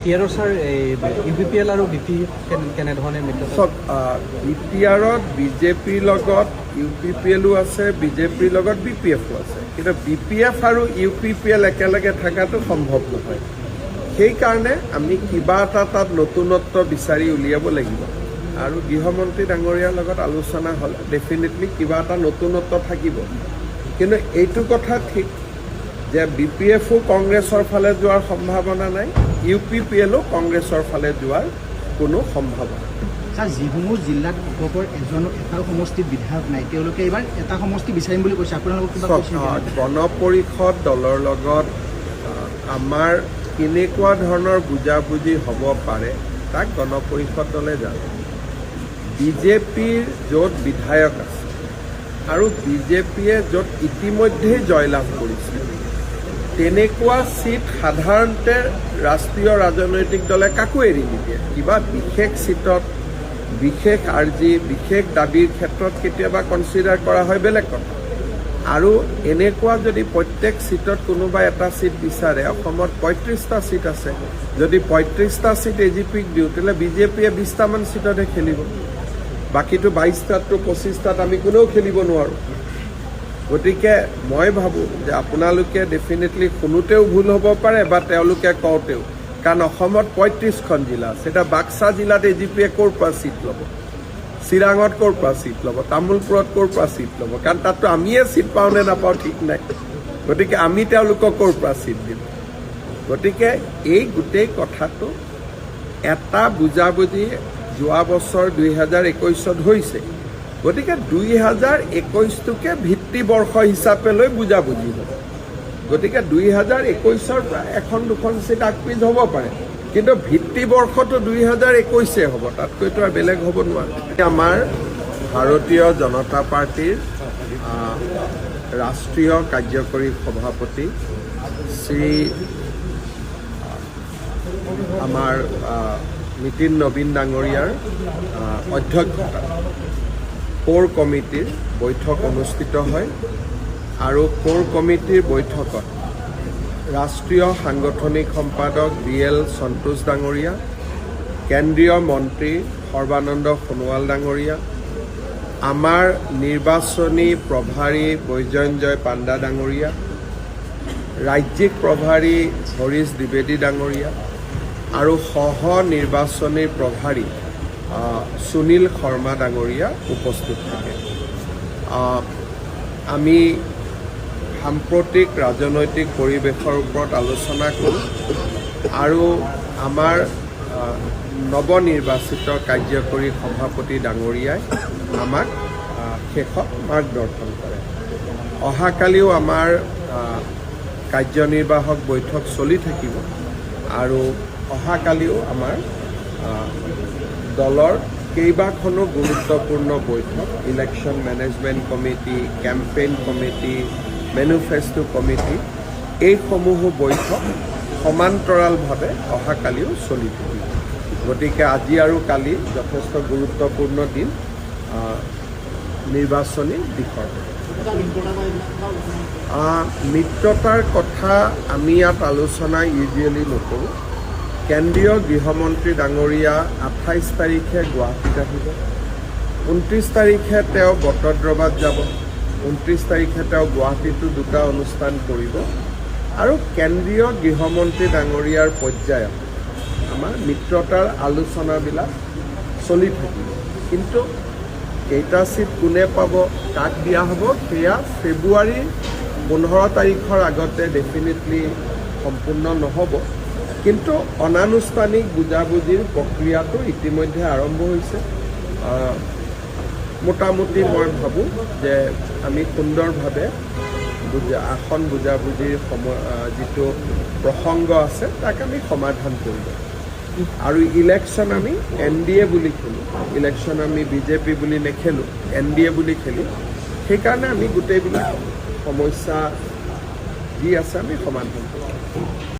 ইয়াৰো sir U P P L আৰু B P কেনেধৰণে মিত্ৰ চব বি পি আৰত বিজেপিৰ লগত ইউ পি পি এলো আছে, বিজেপিৰ লগত বি পি এফো আছে, কিন্তু বি পি এফ আৰু ইউ পি পি এল একেলগে থকাটো সম্ভৱ নহয়। সেইকাৰণে আমি কিবা এটা তাত নতুনত্ব বিচাৰি উলিয়াব লাগিব আৰু গৃহমন্ত্ৰী ডাঙৰীয়াৰ লগত আলোচনা হ'লে ডেফিনেটলি কিবা এটা নতুনত্ব থাকিব। কিন্তু এইটো কথা ঠিক যে বি পি এফো কংগ্ৰেছৰ ফালে যোৱাৰ সম্ভাৱনা নাই, ইউ পি পি এলো কংগ্ৰেছৰ ফালে যোৱাৰ কোনো সম্ভাৱনা। ছাৰ, যিসমূহ জিলাত উত্তৰ এটা সমষ্টিত বিধায়ক নাই, তেওঁলোকে এইবাৰ এটা সমষ্টি বিচাৰিম বুলি কৈছে। আপোনালোকক গণ পৰিষদ দলৰ লগত আমাৰ কেনেকুৱা ধৰণৰ বুজাবুজি হ'ব পাৰে তাক গণ পৰিষদ দলে জানে। বিজেপিৰ য'ত বিধায়ক আছে আৰু বিজেপিয়ে য'ত ইতিমধ্যেই জয়লাভ কৰিছে, তেনেকুৱা চিট সাধাৰণতে ৰাষ্ট্ৰীয় ৰাজনৈতিক দলে কাকো এৰি নিদিয়ে। কিবা বিশেষ চিটত বিশেষ আৰ্জি, বিশেষ দাবীৰ ক্ষেত্ৰত কেতিয়াবা কনচিডাৰ কৰা হয়, বেলেগ কথা। আৰু এনেকুৱা যদি প্ৰত্যেক চিটত কোনোবাই এটা চিট বিচাৰে, অসমত 35টা চিট আছে, যদি 35টা চিট এ জি পিক দিওঁ তেতিয়াহ'লে বিজেপিয়ে 20টামান চিটতহে খেলিব, বাকীটো 22টাতটো 25টাত আমি কোনেও খেলিব নোৱাৰোঁ। গতিকে মই ভাবোঁ যে আপোনালোকে ডেফিনেটলি শুনোতেও ভুল হ'ব পাৰে বা তেওঁলোকে কওঁতেও, কাৰণ অসমত 35খন জিলা আছে। এতিয়া বাক্সা জিলাত এ জি পিয়ে ক'ৰ পৰা চিট ল'ব, চিৰাঙত ক'ৰ পৰা চিট ল'ব, তামোলপুৰত ক'ৰ পৰা চিট ল'ব, কাৰণ তাততো আমিয়ে চিট পাওঁ নে নাপাওঁ ঠিক নাই। গতিকে আমি তেওঁলোকক ক'ৰ পৰা চিট দিম। গতিকে এই গোটেই কথাটো এটা বুজাবুজি যোৱা বছৰ 2021ত হৈছে। গতিকে 2021টোকে ভিত্তিবৰ্ষ হিচাপে লৈ বুজাবুজি হ'ব। গতিকে 2021ৰ পৰা এখন দুখন চিট আগপিছ হ'ব পাৰে, কিন্তু ভিত্তিবৰ্ষটো 2021 হ'ব, তাতকৈতো আৰু বেলেগ হ'ব নোৱাৰে। আমাৰ ভাৰতীয় জনতা পাৰ্টীৰ ৰাষ্ট্ৰীয় কাৰ্যকৰী সভাপতি শ্ৰী আমাৰ নীতিন নবীন ডাঙৰীয়াৰ অধ্যক্ষতাত কোৰ কমিটিৰ বৈঠক অনুষ্ঠিত হয় আৰু কোৰ কমিটিৰ বৈঠকত ৰাষ্ট্ৰীয় সাংগঠনিক সম্পাদক বি এল সন্তোষ ডাঙৰীয়া, কেন্দ্ৰীয় মন্ত্ৰী সৰ্বানন্দ সোণোৱাল ডাঙৰীয়া, আমাৰ নিৰ্বাচনী প্ৰভাৰী বৈজয়ন্তজয় পাণ্ডা ডাঙৰীয়া, ৰাজ্যিক প্ৰভাৰী হৰীশ দ্বিবেদী ডাঙৰীয়া আৰু সহ নিৰ্বাচনী প্ৰভাৰী সুনীল শৰ্মা ডাঙৰীয়া উপস্থিত থাকে। আমি সাম্প্ৰতিক ৰাজনৈতিক পৰিৱেশৰ ওপৰত আলোচনা কৰোঁ আৰু আমাৰ নৱনিৰ্বাচিত কাৰ্যকৰী সভাপতি ডাঙৰীয়াই আমাক শেষত মাৰ্গদৰ্শন কৰে। অহাকালিও আমাৰ কাৰ্যনিৰ্বাহক বৈঠক চলি থাকিব আৰু অহাকালিও আমাৰ দলৰ কেইবাখনো গুৰুত্বপূৰ্ণ বৈঠক, election management committee, campaign committee, manifesto committee, এইসমূহো বৈঠক সমান্তৰালভাৱে অহাকালিও চলি থাকিব। গতিকে আজি আৰু কালি যথেষ্ট গুৰুত্বপূৰ্ণ দিন নিৰ্বাচনী দিশৰ। মিত্ৰতাৰ কথা আমি ইয়াত আলোচনা ইউজুৱেলি নকৰোঁ। কেন্দ্ৰীয় গৃহমন্ত্ৰী ডাঙৰীয়া 28 তাৰিখে গুৱাহাটীত আহিব, 29 তাৰিখে তেওঁ বটদ্ৰৱাত যাব, 29 তাৰিখে তেওঁ গুৱাহাটীতো দুটা অনুষ্ঠান কৰিব আৰু কেন্দ্ৰীয় গৃহমন্ত্ৰী ডাঙৰীয়াৰ পৰ্যায়ত আমাৰ মিত্ৰতাৰ আলোচনাবিলাক চলি থাকিব। কিন্তু কেইটা চিট কোনে পাব, কাক দিয়া হ'ব, সেয়া ফেব্ৰুৱাৰী 15 তাৰিখৰ আগতে ডেফিনেটলি সম্পূৰ্ণ নহ'ব। কিন্তু অনানুষ্ঠানিক বুজাবুজিৰ প্ৰক্ৰিয়াটো ইতিমধ্যে আৰম্ভ হৈছে। মোটামুটি মই ভাবোঁ যে আমি সুন্দৰভাৱে আসন বুজাবুজিৰ যিটো প্ৰসংগ আছে তাক আমি সমাধান কৰিব। আৰু ইলেকশ্যন আমি NDA বুলি খেলোঁ, ইলেকশ্যন আমি বিজেপি বুলি নেখেলোঁ, NDA বুলি খেলোঁ। সেইকাৰণে আমি গোটেইবিলাক সমস্যা যি আছে আমি সমাধান কৰিম।